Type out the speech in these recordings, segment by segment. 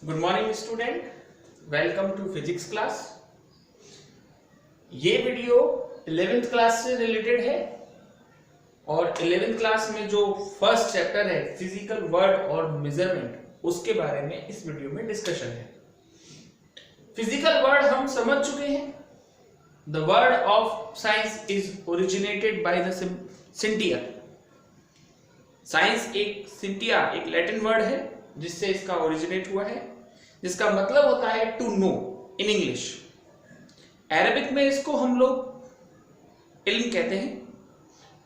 Good morning student, welcome to physics class. ये video 11th class से related है और 11th क्लास में जो फर्स्ट चैप्टर है फिजिकल वर्ड और मेजरमेंट, उसके बारे में इस वीडियो में डिस्कशन है। फिजिकल वर्ड हम समझ चुके हैं। The word of science is originated by the scientia. Science एक सिंटिया, एक लैटिन वर्ड है जिससे इसका ओरिजिनेट हुआ है, जिसका मतलब होता है to know in English. Arabic में इसको हम लोग इल्म कहते हैं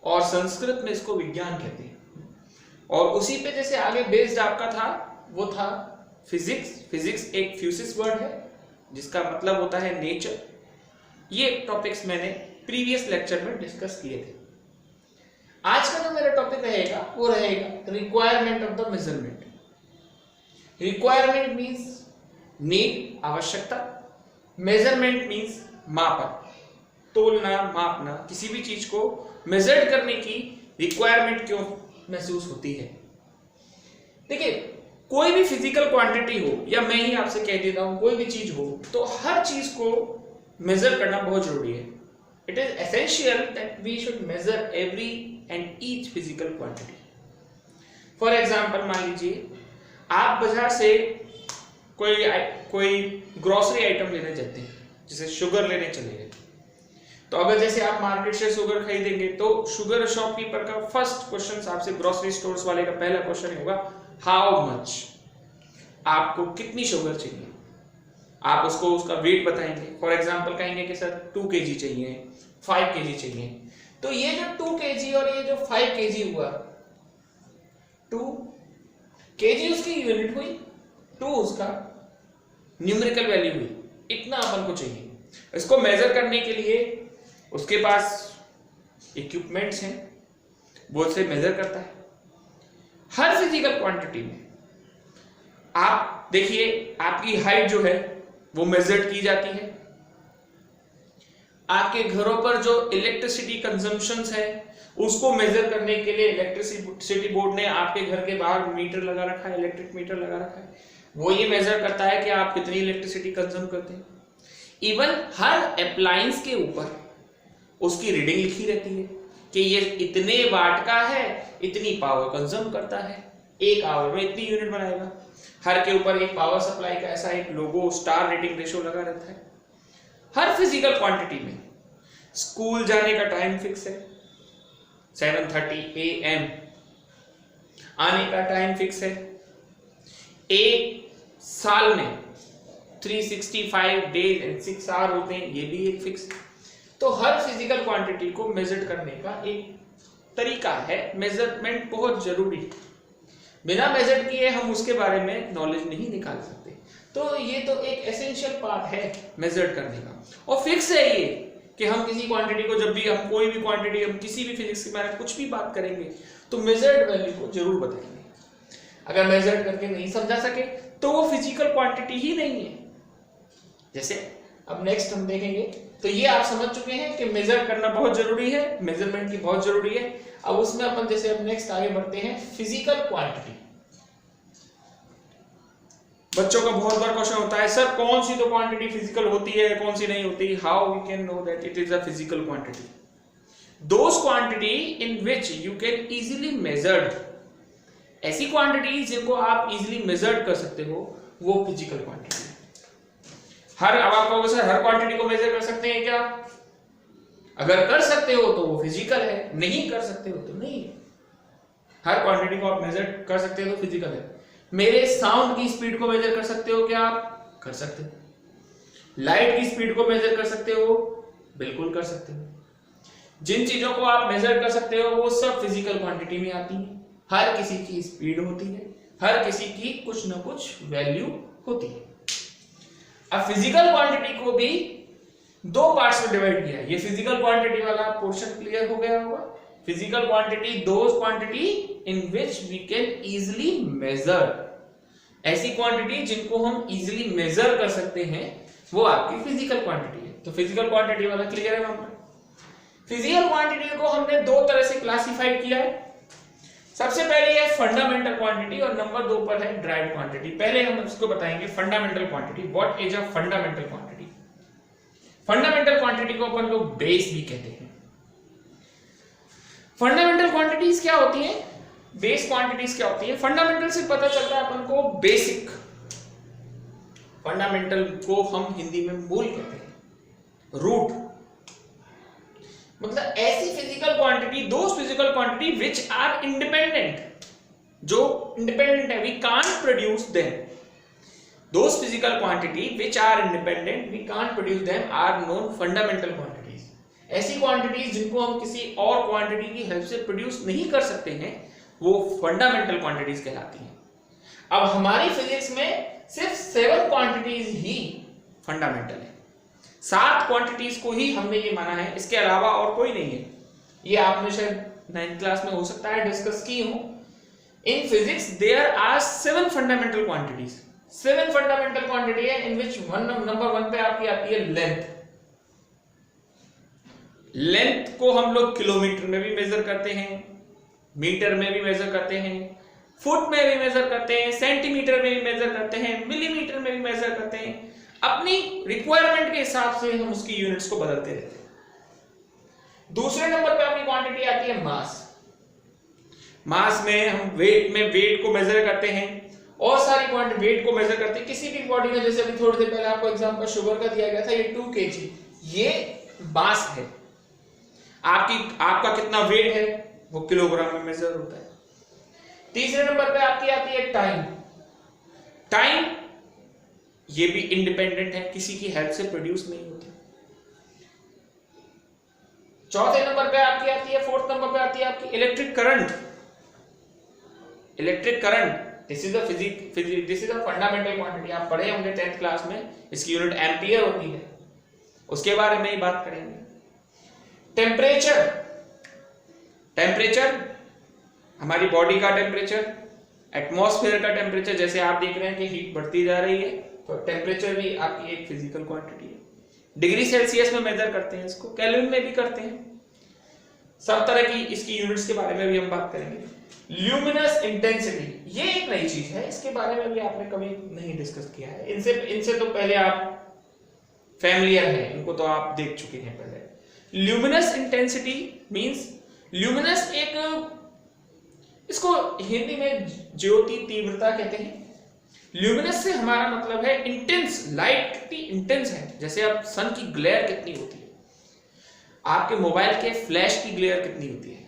और संस्कृत में इसको विज्ञान कहते हैं। और उसी पे जैसे आगे बेस्ड आपका था वो था फिजिक्स। फिजिक्स एक फ्यूसिस वर्ड है जिसका मतलब होता है नेचर। ये टॉपिक्स मैंने प्रीवियस लेक्चर में डिस्कस किए थे। आज का जो मेरा टॉपिक रहेगा वो रहेगा requirement of the measurement. Requirement means need, आवश्यकता। मेजरमेंट मीन्स मापन, तोलना, मापना। किसी भी चीज को मेजर करने की रिक्वायरमेंट क्यों महसूस होती है? देखिए, कोई भी फिजिकल क्वांटिटी हो या मैं ही आपसे कह देता हूं कोई भी चीज हो, तो हर चीज को मेजर करना बहुत जरूरी है। It is essential that we should measure every and each physical quantity. For example, मान लीजिए आप बाजार से कोई ग्रोसरी आइटम लेने जाते हैं, जैसे शुगर लेने चले गए। तो अगर जैसे आप मार्केट से शुगर खरीदेंगे तो शुगर शॉपकीपर का फर्स्ट क्वेश्चन आपसे, ग्रोसरी स्टोर्स वाले का पहला क्वेश्चन होगा हाउ मच, आपको कितनी शुगर चाहिए। आप उसको उसका वेट बताएंगे। फॉर एग्जांपल कहेंगे कि सर 2 kg चाहिए, 5 kg चाहिए। तो ये जो 2 kg और ये जो 5 kg हुआ, 2 kg उसकी यूनिट हुई, 2 उसका न्यूमेरिकल वैल्यू हुई। इतना अपन को चाहिए। इसको मेजर करने के लिए उसके पास इक्विपमेंट्स हैं, वो उसे मेजर करता है। हर फिजिकल क्वांटिटी में आप देखिए, आपकी हाइट जो है वो मेजर्ड की जाती है। आपके घरों पर जो इलेक्ट्रिसिटी कंजम्पशंस है उसको मेजर करने के लिए इलेक्ट्रिसिटी बोर्ड ने आपके घर के बाहर मीटर लगा रखा है, इलेक्ट्रिक मीटर लगा रखा है। वो ये मेजर करता है कि आप कितनी इलेक्ट्रिसिटी कंज्यूम करते हैं। इवन हर अप्लायंस के ऊपर उसकी रीडिंग लिखी रहती है कि ये इतने वाट का है, इतनी पावर कंज्यूम करता है, 1 आवर में इतनी यूनिट बनाएगा। हर के ऊपर एक पावर सप्लाई का ऐसा एक लोगो, स्टार रेटिंग रेशियो लगा रहता है। हर फिजिकल क्वांटिटी में स्कूल जाने का टाइम फिक्स है, 7:30 AM आने का टाइम फिक्स है। एक साल में 365 डेज एंड 6 आवर होते हैं, ये भी एक फिक्स। तो हर फिजिकल क्वांटिटी को मेजर करने का एक तरीका है। मेजरमेंट बहुत जरूरी है। बिना मेजर किए हम उसके बारे में नॉलेज नहीं निकाल सकते। तो ये तो एक एसेंशियल पार्ट है मेजर करने का, और फिक्स है ये कि हम किसी क्वांटिटी को, जब भी हम कोई भी क्वांटिटी, हम किसी भी फिजिक्स के बारे में कुछ भी बात करेंगे तो मेजर्ड वैल्यू को जरूर बताएंगे। अगर मेजर करके नहीं समझा सके तो वो फिजिकल क्वांटिटी ही नहीं है। जैसे अब नेक्स्ट हम देखेंगे, तो ये आप समझ चुके हैं कि मेजर करना बहुत जरूरी है, मेजरमेंट की बहुत जरूरी है। अब उसमें अपन जैसे अब नेक्स्ट आगे बढ़ते हैं, फिजिकल क्वांटिटी। बच्चों का बहुत बार क्वेश्चन होता है, सर कौन सी तो क्वांटिटी फिजिकल होती है, कौन सी नहीं होती? How we can know that it is a physical quantity? Those quantity in which you can easily measured. ऐसी क्वांटिटी जिनको आप इजीली मेजर कर सकते हो, वो फिजिकल क्वांटिटी। हर, अब आप कहोगे सर हर क्वांटिटी को मेजर कर सकते हैं क्या? अगर कर सकते हो तो वो फिजिकल है, नहीं कर सकते हो तो नहीं है। हर क्वांटिटी को आप मेजर कर सकते हो तो फिजिकल है। मेरे साउंड की स्पीड को मेजर कर सकते हो क्या? आप कर सकते हो। लाइट की स्पीड को मेजर कर सकते हो? बिल्कुल कर सकते हो। जिन चीजों को आप मेजर कर सकते हो वो सब फिजिकल क्वांटिटी में आती है। हर किसी की स्पीड होती है, हर किसी की कुछ ना कुछ वैल्यू होती है। अब फिजिकल क्वांटिटी को भी 2 पार्ट्स में डिवाइड किया है। ये फिजिकल क्वांटिटी वाला पोर्शन क्लियर हो गया होगा। Physical quantity, those quantity in which we can easily measure. ऐसी क्वांटिटी जिनको हम इजीली मेजर कर सकते हैं वो आपकी फिजिकल क्वांटिटी है। तो फिजिकल क्वांटिटी वाला क्लियर है वहां पर। फिजिकल क्वांटिटी को हमने 2 तरह से क्लासिफाइड किया है। सबसे पहले है फंडामेंटल क्वांटिटी और नंबर 2 पर है ड्राइव्ड क्वांटिटी। पहले हम इसको बताएंगे fundamental quantity. What is a fundamental quantity? Fundamental quantity को अपन लोग बेस भी कहते हैं। फंडामेंटल क्वांटिटीज क्या होती है, बेस क्वांटिटीज क्या होती है? फंडामेंटल से पता चलता है अपन को बेसिक। फंडामेंटल को हम हिंदी में मूल कहते हैं, रूट। मतलब ऐसी physical quantity, those physical quantity which are independent, जो इंडिपेंडेंट है, we can't produce them. Those physical quantity which are independent, we can't produce them, are known fundamental quantities. ऐसी क्वांटिटीज जिनको हम किसी और क्वांटिटी की हेल्प से प्रोड्यूस नहीं कर सकते हैं, वो फंडामेंटल क्वांटिटीज कहलाती हैं। अब हमारी फिजिक्स में सिर्फ 7 क्वांटिटीज ही फंडामेंटल है। 7 क्वांटिटीज को ही हमने ये माना है, इसके अलावा और कोई नहीं है। ये आपने शायद 9th क्लास में हो सकता है डिस्कस की हो। In physics there are 7 fundamental quantities. 7 fundamental quantity है, इन विच नंबर 1 पे आपकी आती है लेंथ। लेंथ को हम लोग किलोमीटर में भी मेजर करते हैं, मीटर में भी मेजर करते हैं, फुट में भी मेजर करते हैं, सेंटीमीटर में भी मेजर करते हैं, मिलीमीटर में भी मेजर करते हैं। अपनी रिक्वायरमेंट के हिसाब से हम उसकी यूनिट्स को बदलते रहते हैं। दूसरे नंबर पे आपकी क्वांटिटी आती है मास। मास में हम वेट को मेजर करते हैं और सारी क्वांटिटी वेट को मेजर करते हैं किसी भी बॉडी में। जैसे अभी थोड़ी देर पहले आपको एग्जांपल शुगर का दिया गया था, ये 2 kg, ये मास है। आपका कितना वेट है वो किलोग्राम में मेजर होता है। तीसरे नंबर पे आपकी आती है टाइम। टाइम ये भी इंडिपेंडेंट है, किसी की हेल्प से प्रोड्यूस नहीं होती। चौथे नंबर पे आपकी आती है, 4th नंबर पे आती है आपकी electric current. Electric current, this is the fundamental quantity. आप पढ़े होंगे 10th क्लास में, इसकी यूनिट एम्पियर होती है, उसके बारे में ही बात करेंगे। टेम्परेचर, टेम्परेचर हमारी बॉडी का टेम्परेचर, एटमॉस्फेयर का टेम्परेचर। जैसे आप देख रहे हैं कि हीट बढ़ती जा रही है, तो टेम्परेचर भी आपकी एक फिजिकल क्वांटिटी है। डिग्री सेल्सियस में मेजर करते हैं इसको, केल्विन में भी करते हैं। सब तरह की इसकी यूनिट्स के बारे में भी हम बात करेंगे। ल्यूमिनस इंटेंसिटी, ये एक नई चीज है, इसके बारे में भी आपने कभी नहीं डिस्कस किया है। इनसे तो पहले आप फैमिलियर हैं, इनको तो आप देख चुके हैं पहले। ल्यूमिनस इंटेंसिटी मींस, ल्यूमिनस एक, इसको हिंदी में ज्योति तीव्रता कहते हैं। ल्यूमिनस से हमारा मतलब है इंटेंस, लाइट कितनी इंटेंस है। जैसे अब सन की ग्लेयर कितनी होती है, आपके मोबाइल के फ्लैश की ग्लेयर कितनी होती है,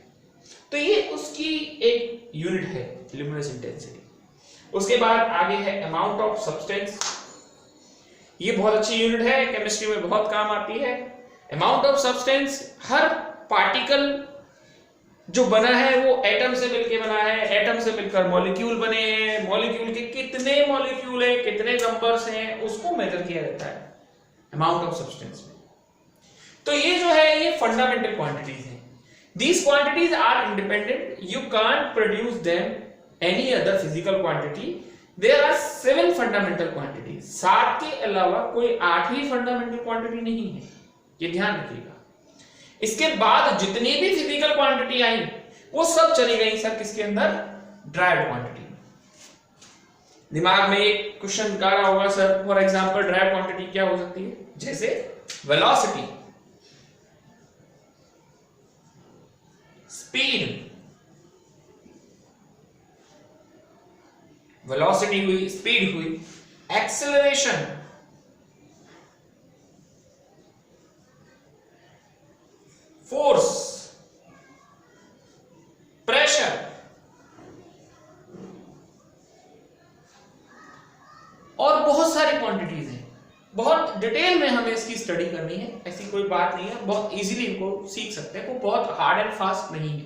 तो ये उसकी एक यूनिट है ल्यूमिनस इंटेंसिटी। उसके बाद आगे है अमाउंट ऑफ सब्सटेंस। ये बहुत अच्छी यूनिट है, केमिस्ट्री में बहुत काम आती है। Amount of substance, her particle जो बना है वो एटम से मिलकर बना है, एटम से मिलकर मॉलिक्यूल बने हैं, मॉलिक्यूल के कितने मॉलिक्यूल हैं, कितने नंबर्स हैं, उसको मेजर किया जाता है अमाउंट ऑफ सब्सटेंस में। तो ये जो है ये फंडामेंटल क्वांटिटीज हैं। These quantities are independent, you can't produce them any other physical quantity. There are 7 fundamental quantities. 7 के अलावा कोई 8वीं फंडामेंटल क्वांटिटी नहीं है, ये ध्यान रखिएगा। इसके बाद जितनी भी फिजिकल क्वांटिटी आई वो सब चली गई सर किसके अंदर, ड्राइव्ड क्वांटिटी। दिमाग में एक क्वेश्चन आ रहा होगा sir, for example derived quantity क्या हो सकती है? जैसे वेलोसिटी, स्पीड, वेलोसिटी हुई, स्पीड हुई, एक्सेलरेशन, फोर्स, प्रेशर, और बहुत सारी क्वांटिटीज हैं। बहुत डिटेल में हमें इसकी स्टडी करनी है, ऐसी कोई बात नहीं है, बहुत इजीली इनको सीख सकते हैं, वो बहुत हार्ड एंड फास्ट नहीं है,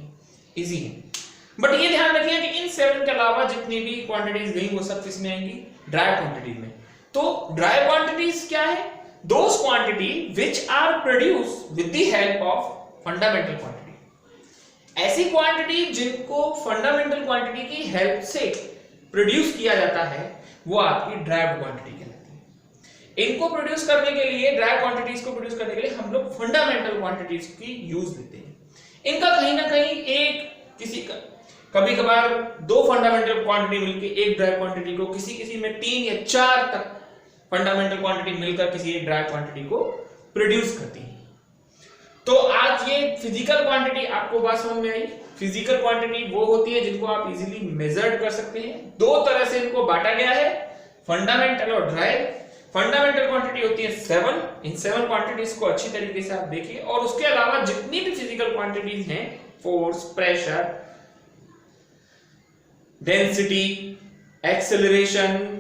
इजी है। बट ये ध्यान रखिए कि इन 7 के अलावा जितनी भी क्वांटिटीज गई वो सब किसमें आएंगी, ड्राई क्वांटिटीज में। तो ड्राई क्वांटिटीज क्या है? Those quantity which are produce with the help of fundamental quantity. ऐसी क्वांटिटी जिनको फंडामेंटल क्वांटिटी की हेल्प से प्रोड्यूस किया जाता है वो आपकी ड्राइव्ड क्वांटिटी कहलाती है। इनको प्रोड्यूस करने के लिए, ड्राइव क्वांटिटीज को प्रोड्यूस करने के लिए हम लोग फंडामेंटल क्वांटिटीज की यूज लेते हैं। इनका कहीं ना कहीं कभी कभार 2 फंडामेंटल क्वांटिटी मिलकर एक ड्राई क्वांटिटी को, किसी में 3 या 4 तक फंडामेंटल क्वांटिटी मिलकर किसी एक ड्राई क्वांटिटी को प्रोड्यूस करती है। तो आज ये फिजिकल क्वांटिटी आपको बात समझ में आई। फिजिकल क्वांटिटी वो होती है जिनको आप इजीली मेजर्ड कर सकते हैं। 2 तरह से इनको बांटा गया है, फंडामेंटल और ड्राई। फंडामेंटल क्वांटिटी होती है 7, इन 7 क्वांटिटीज को अच्छी तरीके से आप देखिए। और उसके अलावा जितनी भी फिजिकल क्वांटिटीज हैं, force, pressure, density, acceleration,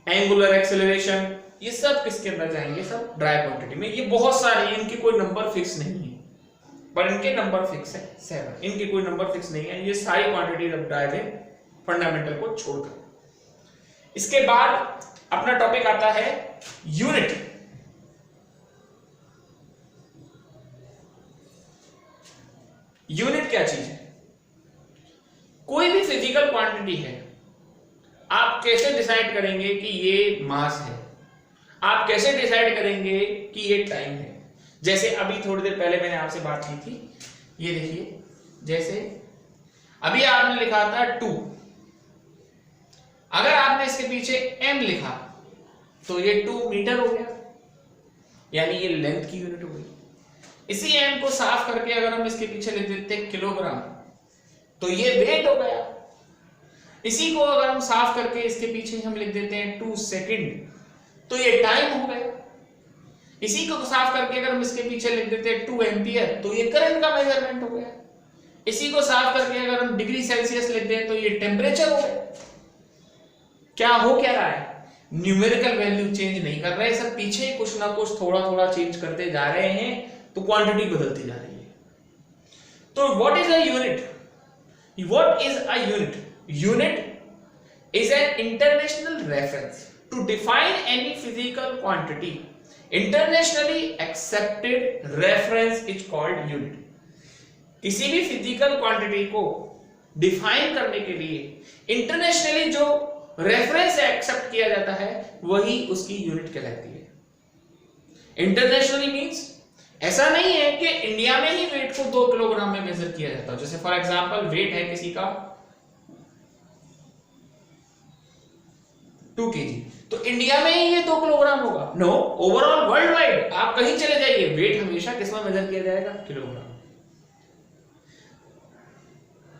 angular acceleration, ये सब किसके अंदर जाएंगे? सब ड्राई क्वांटिटी में। ये बहुत सारे, इनकी कोई नंबर फिक्स नहीं है, पर इनके नंबर फिक्स है 7, इनकी कोई नंबर फिक्स नहीं है। ये सारी क्वांटिटी अब ड्राई में, फंडामेंटल को छोड़कर। इसके बाद अपना टॉपिक आता है यूनिट। यूनिट क्या चीज है? कोई भी फिजिकल क्वांटिटी है, आप कैसे डिसाइड करेंगे कि ये मास है? आप कैसे डिसाइड करेंगे कि ये टाइम है? जैसे अभी थोड़ी देर पहले मैंने आपसे बात की थी, ये देखिए, जैसे अभी आपने लिखा था 2, अगर आपने इसके पीछे m लिखा तो ये 2 मीटर हो गया, यानी ये लेंथ की यूनिट हो गई। इसी m को साफ करके अगर हम इसके पीछे लिख देते किलोग्राम तो ये वेट हो गया। इसी को अगर हम साफ करके इसके पीछे हम लिख देते हैं 2 सेकंड तो ये टाइम हो गया। इसी को साफ करके अगर हम इसके पीछे लिख देते हैं 2 एम्पियर तो ये करंट का मेजरमेंट हो गया। इसी को साफ करके अगर हम डिग्री सेल्सियस लिख दें तो ये टेम्परेचर हो गया। क्या हो क्या रहा है? न्यूमेरिकल वैल्यू चेंज नहीं कर रहे, सब पीछे कुछ ना कुछ थोड़ा थोड़ा चेंज करते जा रहे हैं, तो क्वांटिटी बदलती जा रही है। तो what is a unit? What is a unit? Unit is an international reference to define any physical quantity. Internationally accepted reference is called unit. किसी भी फिजिकल क्वांटिटी को डिफाइन करने के लिए इंटरनेशनली जो रेफरेंस एक्सेप्ट किया जाता है वही उसकी यूनिट कहलाती है। इंटरनेशनली मींस ऐसा नहीं है कि इंडिया में ही वेट को 2 किलोग्राम में मेजर किया जाता है। जैसे फॉर एग्जांपल वेट है किसी का 2 kg, तो इंडिया में ही ये 2 किलोग्राम होगा? नो, ओवरऑल वर्ल्ड वाइड आप कहीं चले जाइए, वेट हमेशा किस में मेजर किया जाएगा? किलोग्राम।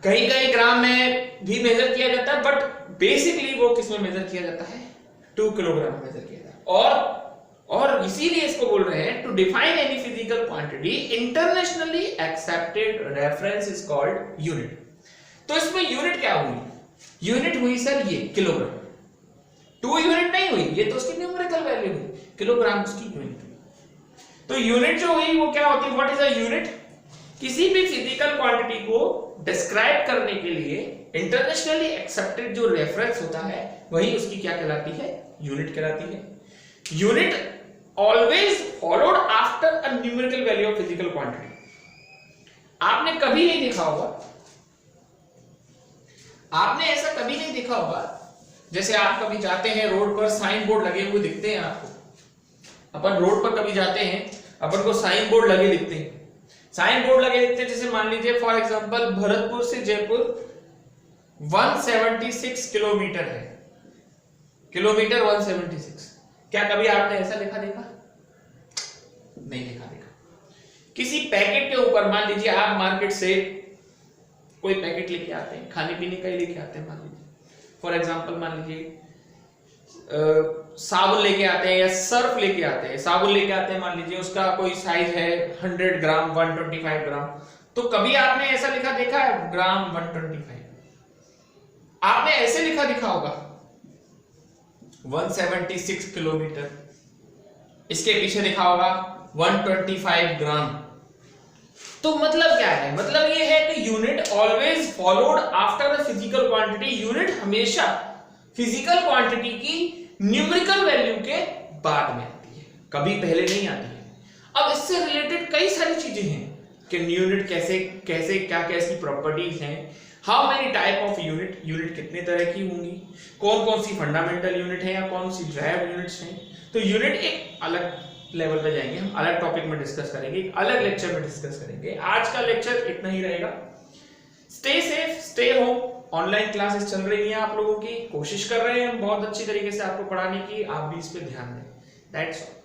कहीं कहीं ग्राम में भी मेजर किया जाता है, बट बेसिकली वो किस में मेजर किया जाता है? 2 किलोग्राम मेजर किया जाता है। और इसीलिए इसको बोल रहे हैं to define any physical quantity internationally accepted reference is called unit. तो इसमें यूनिट क्या हुई? यूनिट हुई सर ये किलोग्राम। 2 यूनिट नहीं हुई, ये तो उसकी न्यूमेरिकल वैल्यू हुई, किलोग्राम उसकी यूनिट हुई। तो यूनिट जो हुई वो क्या होती है? What is a unit? किसी भी फिजिकल क्वांटिटी को डिस्क्राइब करने के लिए इंटरनेशनली एक्सेप्टेड जो रेफरेंस होता है वही उसकी क्या कहलाती है? यूनिट कहलाती है। Unit always followed after a numerical value of physical quantity. आपने कभी नहीं देखा होगा, आपने ऐसा कभी नहीं देखा होगा, जैसे आप कभी जाते हैं रोड पर, साइन बोर्ड लगे हुए दिखते हैं आपको। अपन रोड पर कभी जाते हैं, अपन को साइन बोर्ड लगे दिखते हैं। साइन बोर्ड लगे दिखते हैं, जैसे मान लीजिए फॉर एग्जांपल भरतपुर से जयपुर 176 किलोमीटर है, किलोमीटर 176। क्या कभी आपने ऐसा देखा? नहीं देखा। किसी पैकेट के ऊपर मान लीजिए आप मार्केट से कोई पैकेट लेके आते हैं, खाने पीने का ही लेके आते हैं, मान लीजिए फॉर एग्जांपल मान लीजिए साबुन लेके आते हैं या सर्फ लेके आते हैं। साबुन लेके आते हैं, मान लीजिए उसका कोई साइज है 100 ग्राम, 125 ग्राम। तो कभी आपने ऐसा लिखा देखा है? ग्राम 125। आपने ऐसे लिखा दिखा होगा 176 किलोमीटर, इसके पीछे लिखा होगा 125 ग्राम। तो मतलब क्या है? मतलब ये है कि unit always followed after the physical quantity. Unit हमेशा फिजिकल क्वांटिटी की न्यूमेरिकल वैल्यू के बाद में आती है, कभी पहले नहीं आती है। अब इससे रिलेटेड कई सारी चीजें हैं कि यूनिट कैसे कैसे क्या क्या इसकी प्रॉपर्टीज हैं, how many type of unit, unit कितने तरह की होंगी, कौन कौन सी फंडामेंटल यूनिट है या कौन सी ड्राइव यूनिट्स हैं। तो यूनिट एक अलग लेवल पे जाएंगे, हम अलग टॉपिक में डिस्कस करेंगे, एक अलग लेक्चर में डिस्कस करेंगे। आज का लेक्चर इतना ही रहेगा। Stay safe, stay home. Online classes चल रही हैं आप लोगों की, कोशिश कर रहे हैं हम बहुत अच्छी तरीके से आपको पढ़ाने की, आप भी इस पे ध्यान दें। That's all.